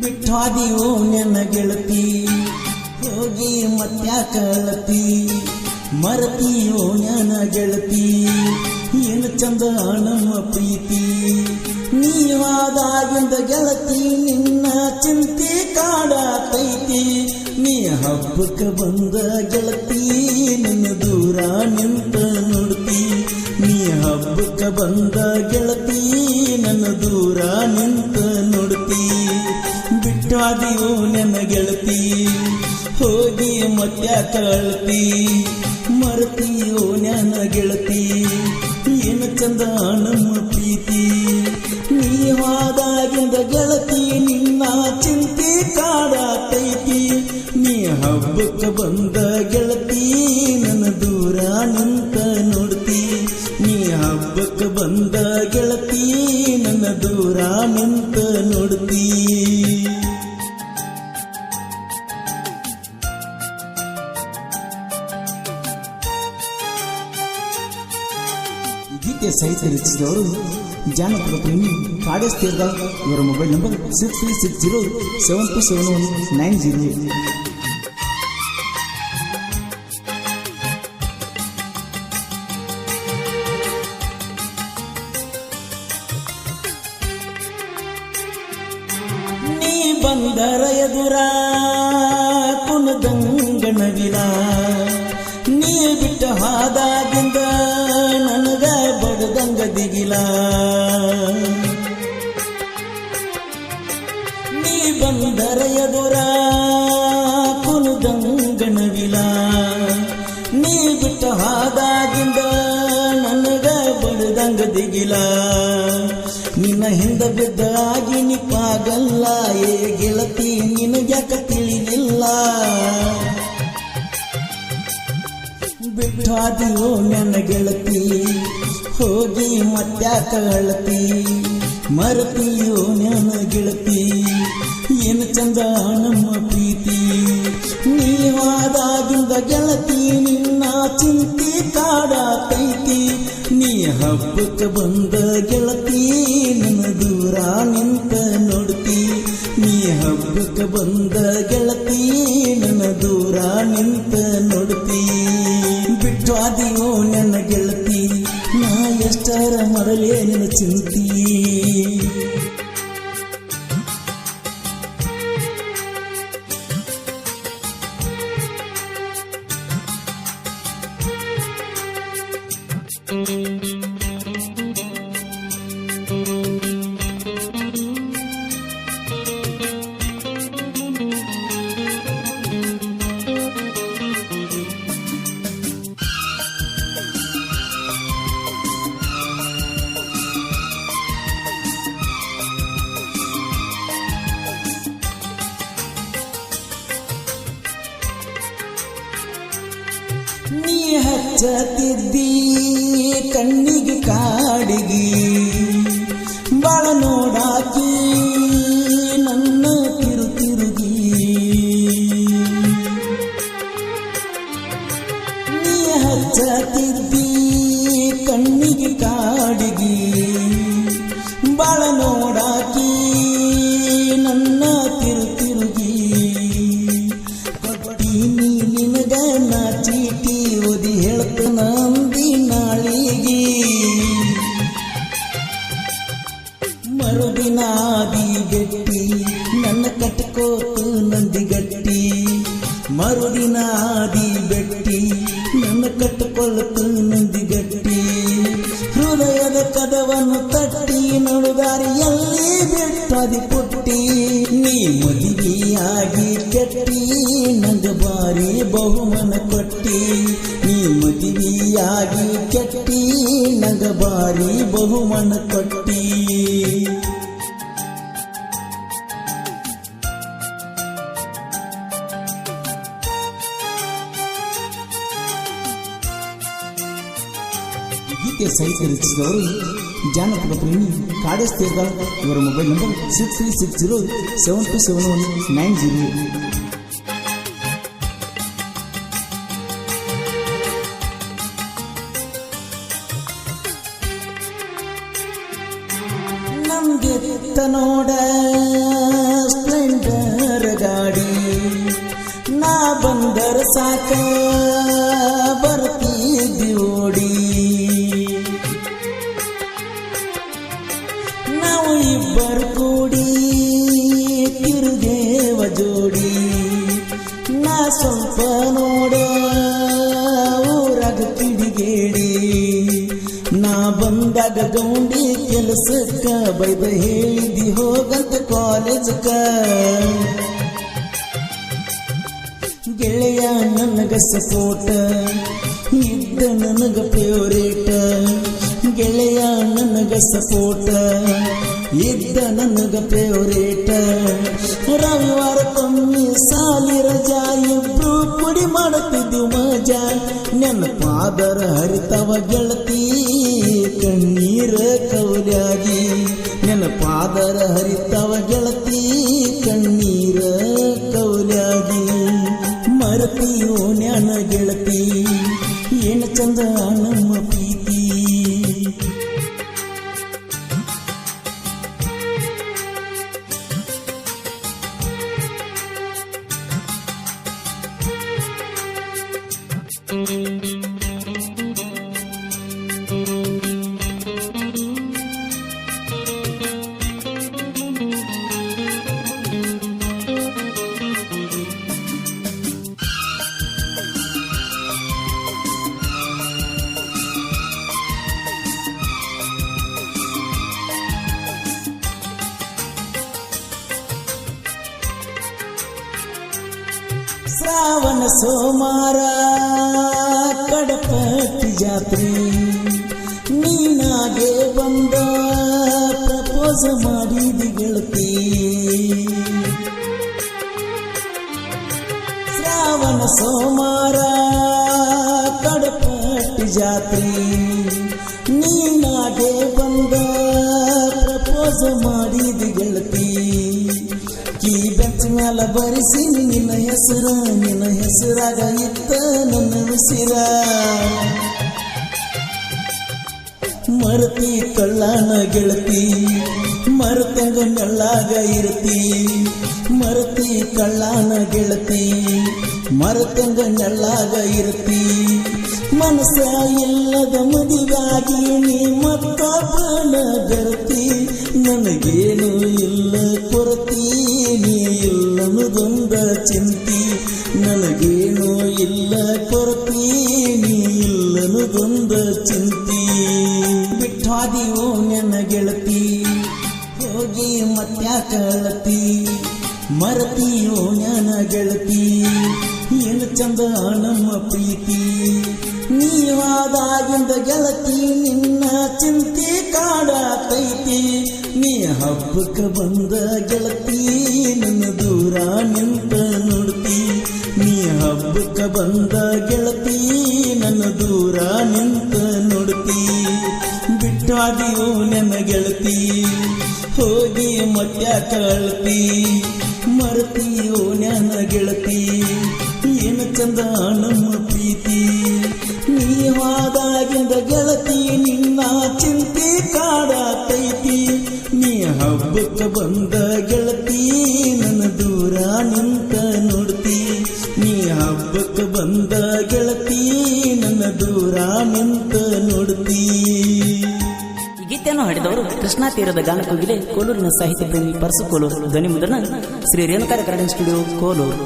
ಬಿಟ್ಟಾದಿಯೋ ನನ್ನ ಗೆಳತಿ ಹೋಗಿ ಮತ್ಯಾಕ ಅಳತಿ ಮರತಿಯೋ ನನ್ನ ಗೆಳತಿ ಏನು ಚಂದ ನಮ್ಮ ಪ್ರೀತಿ ನೀವಾದಾಗಿಂದ ಗೆಳತಿ ನಿನ್ನ ಚಿಂತೆ ಕಾಡತೈತಿ ನೀ ಹಬ್ಬಕ್ಕೆ ಬಂದ ಗೆಳತಿ ನಿನ್ನ ದೂರ ನಿಂತ ನೋಡ್ತಿ ನೀ ಹಬ್ಬಕ್ಕೆ ಬಂದ ಗೆಳತಿ ನನ್ನ ದೂರ ನಿಂತ ನೋಡ್ತಿ ಬಿಟ್ಟಾದಿಯೋ ನನ್ನ ಗೆಳತಿ ಹೋಗಿ ಮತ್ಯಾಕ ಅಳತಿ ಮರತಿಯೋ ನನ್ನ ಗೆಳತಿ ಏನು ಚಂದ ನಮ್ಮ ಪ್ರೀತಿ ನೀವಾದಾಗಿಂದ ಗೆಳತಿ ನಿನ್ನ ಚಿಂತೆ ಕಾಡತೈತಿ ನೀ ಹಬ್ಬಕ್ಕೆ ಬಂದ ಗೆಳತಿ ನನ್ನ ದೂರ ನಿಂತ ನೋಡ್ತಿ ನೀ ಹಬ್ಬಕ್ಕೆ ಬಂದ ಗೆಳತಿ ನನ್ನ ದೂರ ನಿಂತ ನೋಡ್ತಿ ಗೀತೆ ಸಾಹಿತ್ಯ ರಚಿಸಿದವರು ಜಾನಪದ ಪ್ರೇಮಿ ಕಾಡೇಶ್ ತೇರ್ದಾಳ್. ಇವರ ಮೊಬೈಲ್ ನಂಬರ್ 6360727190. ನೀ ಬಂದರ ಎದುರ ಕುಣದಂಗಣವಿಲ ನೀ ಬಿಟ್ಟ ಹಾದಾಗಿಂದ ನನಗ ಬಡದಂಗ ದಿಗಿಲ ನೀ ಬಂದರ ಎದುರ ಕುಣದಂಗಣವಿಲ ನೀ ಬಿಟ್ಟ ಹಾದಾಗಿಂದ ನನಗ ಬಡದಂಗ ದಿಗಿಲ ನಿನ್ನ ಹಿಂದ ಬಿದ್ದಾಗಿ ನಿಪ್ಪಾಗಲ್ಲ ಏ ಗೆಳತಿ ನಿನಗ್ಯಾಕ ತಿಳಿಲಿಲ್ಲ ಬಿಟ್ಟಾದಿಯೋ ನನ್ನ ಗೆಳತಿ ಹೋಗಿ ಮತ್ಯಾಕ ಅಳತಿ ಮರತಿಯೋ ನನ್ನ ಗೆಳತಿ ಏನು ಚಂದ ನಮ್ಮ ಪ್ರೀತಿ ನೀವಾದಾಗಿಂದ ಗೆಳತಿ ನಿನ್ನ ಚಿಂತೆ ಕಾಡತೈತಿ ನೀ ಹಬ್ಬಕ್ಕೆ ಬಂದ ಗೆಳತಿ ನನ್ನ ದೂರ ನಿಂತ ನೋಡ್ತಿ ನೀ ಹಬ್ಬಕ್ಕೆ ಬಂದ ಗೆಳತಿ ನನ್ನ ದೂರ ನಿಂತ ನೋಡ್ತಿ ಬಿಟ್ಟಾದಿಯೋ ನನ್ನ ಗೆಳತಿ ನಾ ಎಷ್ಟರ ಮರಲೇ ನಿನ್ನ ಚಿಂತಿ ನೀ ಹಚ್ಚತಿದ್ದಿ ಕಣ್ಣಿಗೆ ಕಾಡಿಗಿ ಬಾಳ ನೋಡಾಕಿ ನನ್ನ ತಿರುಗಿ ನೀ ಹಚ್ಚತಿದ್ದಿ ಕಣ್ಣಿಗೆ ಕಾಡಿಗಿ ಬಾಳ ನೋಡಾಕಿ ನನ್ನ ತಿರುಗಿ ಕೊಟ್ಟಿ ನೀ ನಿನಗ ನಾ ಚೀಟಿ ಓದಿ ಹೇಳ್ತ ನಂದಿ ನಾಳಿಗಿ ಮರುದಿನಾದಿ ಗಟ್ಟಿ ನನ್ನ ಕಟ್ಕೋತು ನಂದಿ ಗಟ್ಟಿ ಮರುದಿನಾದಿ ಬೆಟ್ಟಿ ನನ್ನ ಕಟ್ಟಕೊಳ್ಳತು ನಂದಿ ಗಟ್ಟಿ ಹೃದಯದ ಕದವನ್ನು ತಟ್ಟಿ ನೋಡುದಾರಿಯಲ್ಲಿ ಬಿಟ್ಟದಿ ಪುಟ್ಟಿ ನೀ ಮದುವೆಯಾಗಿ ಕೆಟ್ಟಿ ನಂಗ ಬಾರಿ ಬಹುಮನ ಕೊಟ್ಟಿ ನೀ ಮದುವೆಯಾಗಿ ಕೆಟ್ಟಿ ನಂಗ ಬಾರಿ ಬಹುಮನ ಕೊಟ್ಟಿ ಗೀತೆಯ ಸಾಹಿತ್ಯ ರಚಿಸಿದವರು ಜಾನಪದ ಪ್ರೇಮಿ ಕಾಡೇಶ್ ತೇರ್ದಾಳ್. ಇವರ ಮೊಬೈಲ್ ನಂಬರ್ 6360727190. ನಮ್ಗೆತ್ತ ನೋಡ ಸ್ಪ್ಲೆಂಡರ್ ಗಾಡಿ, ನಾ ಬಂದರ ಸಾಕ ಬರ್ತಿದ್ದಿ ಓಡಿ. ನಾವು ಇಬ್ಬರು ಕೂಡಿ ತಿರುಗೇವ ಜೋಡಿ. ನಾ ಸ್ವಲ್ಪ ನೋಡ ಊರಾಗ ಕಿಡಿಗೇಡಿ. ನಾ ಬಂದಾಗ ಗೌಂಡಿ ಕೆಲಸಕ್ಕ ಬೈದ ಹೇಳಿದಿ ಹೋಗಂತ ಕಾಲೇಜಕ್ಕ. ಗೆಳೆಯ ನನಗ ಸಪೋಟ ಇದ್ದ ನನಗ ಫೇವರೇಟ. ಗೆಳೆಯ ನನಗ ಸಪೋಟ ಇದ್ದ ನನಗ ಫೇವರೇಟ. ರವಿವಾರಕ್ಕೊಮ್ಮೆ ಸಾಲಿ ರಜಾ ಇಬ್ರು ಪುಡಿ ಮಾಡುತ್ತಿದ್ದು ಮಜಾ. ನೆನಪಾದರ ಹರಿತವ ಗೆಳತಿ ಕಣ್ಣೀರ ಕೌಲ್ಯಾಗಿ. ನೆನಪಾದರ ಹರಿತವ ಗೆಳತಿ ಕಣ್ಣೀರ ಕೌಲ್ಯಾಗಿ. ಮರತಿಯೋ ನ್ಯಾನ ಗೆಳತಿ ಏನ ಚಂದ ನಮ್ಮ ಪ್ರೀತಿ. ಶ್ರಾವಣ ಸೋಮಾರ ಕಡಪಟ್ಟಿ ಜಾತ್ರೆ, ನೀನಾಗೆ ಬಂದ ಪ್ರಪೋಸ್ ಮಾಡಿದಿ ಗೆಳತಿ. ಶ್ರಾವಣ ಸೋಮಾರ ಕಡಪಟ್ಟಿ ಜಾತ್ರೆ, ನೀನಾಗೆ ಬಂದ ಪ್ರಪೋಸ್ ಮಾಡಿದಿ ಗೆಳತಿ. ಕೀ ಬೆಂಚ್ ಮ್ಯಾಲ ಬರಿಸಿ ನಿನ್ನ ಹೆಸರ, ನಿನ್ನ ಹೆಸರಾಗ ಇತ್ತ ನನ್ನ ಉಸಿರ. ಮರತಿ ಕಳ್ಳನ ಗೆಳತಿ ಮರತಂಗ ನೆಳ್ಳಾಗ ಇರ್ತಿ. ಮರತಿ ಕಳ್ಳನ ಗೆಳತಿ ಮರತಂಗ ನೆಳ್ಳಾಗ ಇರ್ತಿ. ಮನಸ್ಸ ಇಲ್ಲದ ಮದುವಾಗಿ ನೀ ಮತ್ತೊಬ್ಬನ ಬೆರತಿ. ನನಗೇನು ಇಲ್ಲ ಕೊರತಿ ನೀ ಇಲ್ಲನುದೊಂದ ಚಿಂತಿ. ನನಗೇನು ಇಲ್ಲ ಕೊರತಿ ನೀ ಇಲ್ಲನುದೊಂದ ಚಿಂತಿ. ಬಿಟ್ಟಾದಿಯೋ ನನ್ನ ಗೆಳತಿ ಹೋಗಿ ಮತ್ಯಾಕ ಅಳತಿ. ಮರತಿಯೋ ನನ್ನ ಗೆಳತಿ ಏನು ಚಂದ ನಮ್ಮ ಪ್ರೀತಿ. ನೀವಾದಾಗಿಂದ ಗೆಳತಿ ನಿನ್ನ ಚಿಂತೆ ಕಾಡತೈತಿ. ನೀ ಹಬ್ಬಕ್ಕ ಬಂದ ಗೆಳತಿ ನನ್ನ ದೂರ ನಿಂತ ನೋಡ್ತಿ. ನೀ ಹಬ್ಬಕ್ಕ ಬಂದ ಗೆಳತಿ ನನ್ನ ದೂರ ನಿಂತ ನೋಡ್ತಿ. ಬಿಟ್ಟಾದಿಯೋ ನನ್ನ ಗೆಳತಿ ಹೋಗಿ ಮತ್ಯಾಕ ಅಳತಿ. ಮರತಿಯೋ ನನ್ನ ಗೆಳತಿ ಏನು ಚಂದ ನಮ್ಮ ಪ್ರೀತಿ. ನೀವಾದಾಗಿಂದ ಗೆಳತಿ ನಿನ್ನ ಚಿಂತೆ ಕಾಡತೈತಿ. ನೀ ಹಬ್ಬಕ್ಕ ಬಂದ ಗೆಳತಿ ನನ್ನ ದೂರ ನಿಂತ ನೋಡ್ತಿ. ನೀ ಹಬ್ಬಕ್ಕ ಬಂದ ಗೆಳತಿ ನನ್ನ ದೂರ ನಿಂತ ನೋಡ್ತಿ. ಈ ಗೀತೆಯನ್ನು ಹಾಡಿದವರು ಕೃಷ್ಣಾ ತೀರದ ಗಾನಕೋಗಿಲೆ ಕೋಲೂರಿನ ಸಾಹಿತ್ಯ ಪ್ರೇಮಿ ಪರಸು ಕೋಲೂರು. ಧ್ವನಿ ಮುದ್ರಣ ಶ್ರೀ ರೇಣುಕಾ ರೆಕಾರ್ಡಿಂಗ್ ಸ್ಟುಡಿಯೋ ಕೋಲೂರು.